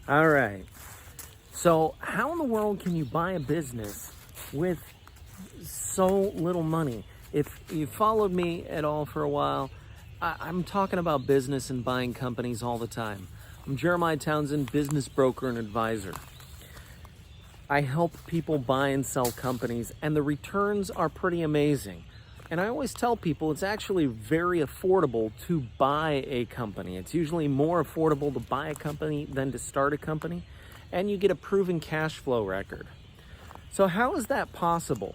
All right. So how in the world can you buy a business with so little money? If you followed me at all for a while, I'm talking about business and buying companies all the time. I'm Jeramiah Townsend, business broker and advisor. I help people buy and sell companies, and the returns are pretty amazing. And I always tell people it's actually very affordable to buy a company. It's usually more affordable to buy a company than to start a company, and you get a proven cash flow record. So how is that possible?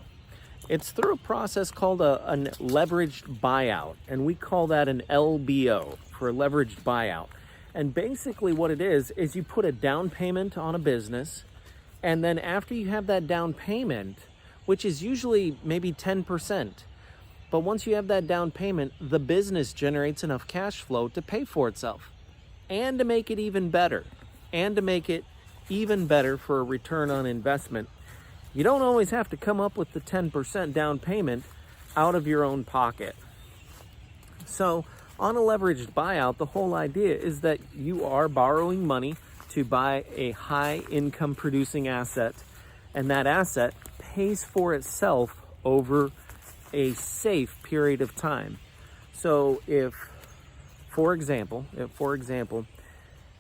It's through a process called a leveraged buyout, and we call that an LBO, for a leveraged buyout. And basically what it is you put a down payment on a business, and then after you have that down payment, which is usually maybe 10%, but once you have that down payment, the business generates enough cash flow to pay for itself and to make it even better, for a return on investment. You don't always have to come up with the 10% down payment out of your own pocket. So on a leveraged buyout, the whole idea is that you are borrowing money to buy a high income producing asset, and that asset pays for itself over a safe period of time. So if, for example,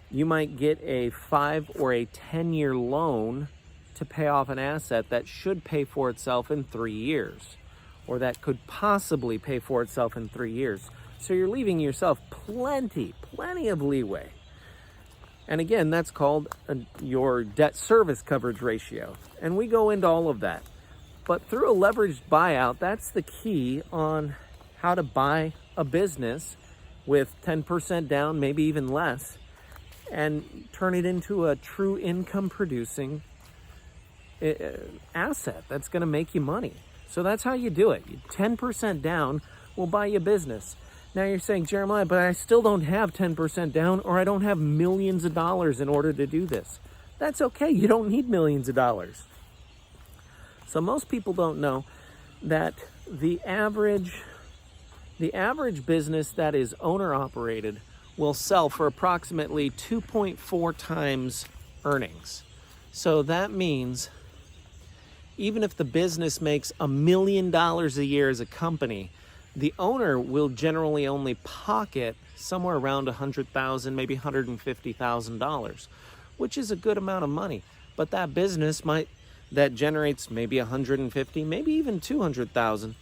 you might get a 5 or a 10-year loan to pay off an asset that should pay for itself in 3 years, or that could possibly pay for itself in 3 years. So you're leaving yourself plenty of leeway. And again, that's called your debt service coverage ratio. And we go into all of that. But through a leveraged buyout, that's the key on how to buy a business with 10% down, maybe even less, and turn it into a true income producing asset that's going to make you money. So that's how you do it. 10% down will buy you a business. Now you're saying, Jeremiah, but I still don't have 10% down, or I don't have millions of dollars in order to do this. That's okay. You don't need millions of dollars. So most people don't know that the average business that is owner operated will sell for approximately 2.4 times earnings. So that means even if the business makes $1 million a year as a company, the owner will generally only pocket somewhere around $100,000, maybe $150,000, which is a good amount of money. But that business that generates maybe $150,000, maybe even $200,000,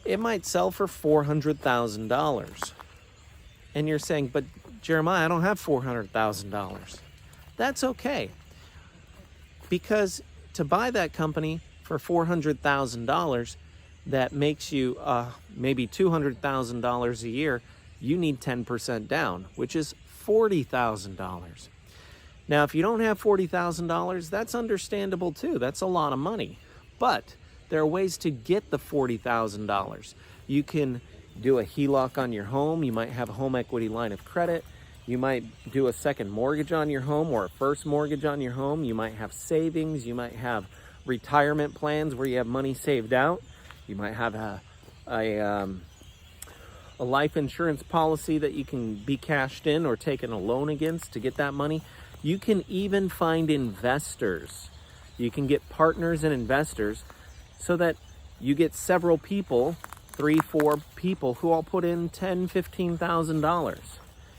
it might sell for $400,000. And you're saying, but Jeremiah, I don't have $400,000. That's okay. Because to buy that company for $400,000, that makes you maybe $200,000 a year, you need 10% down, which is $40,000. Now, if you don't have $40,000, that's understandable too. That's a lot of money. But there are ways to get the $40,000. You can do a HELOC on your home. You might have a home equity line of credit. You might do a second mortgage on your home or a first mortgage on your home. You might have savings. You might have retirement plans where you have money saved out. You might have a life insurance policy that you can be cashed in or taken a loan against to get that money. You can even find investors. You can get partners and investors so that you get several people, 3-4 people, who all put in $10,000, $15,000.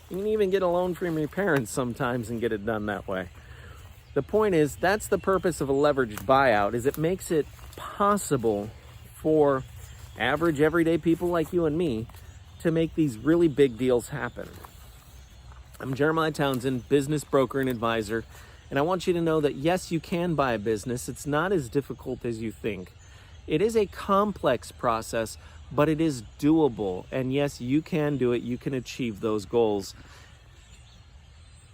You can even get a loan from your parents sometimes and get it done that way. The point is, that's the purpose of a leveraged buyout, is it makes it possible for average everyday people like you and me to make these really big deals happen. I'm Jeramiah Townsend, business broker and advisor, and I want you to know that yes, you can buy a business. It's not as difficult as you think. It is a complex process, but it is doable. And yes, you can do it. You can achieve those goals.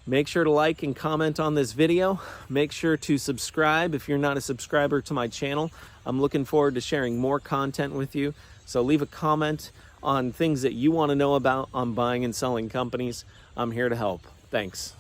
Make sure to like and comment on this video. Make sure to subscribe if you're not a subscriber to my channel. I'm looking forward to sharing more content with you. So leave a comment on things that you want to know about on buying and selling companies. I'm here to help. Thanks.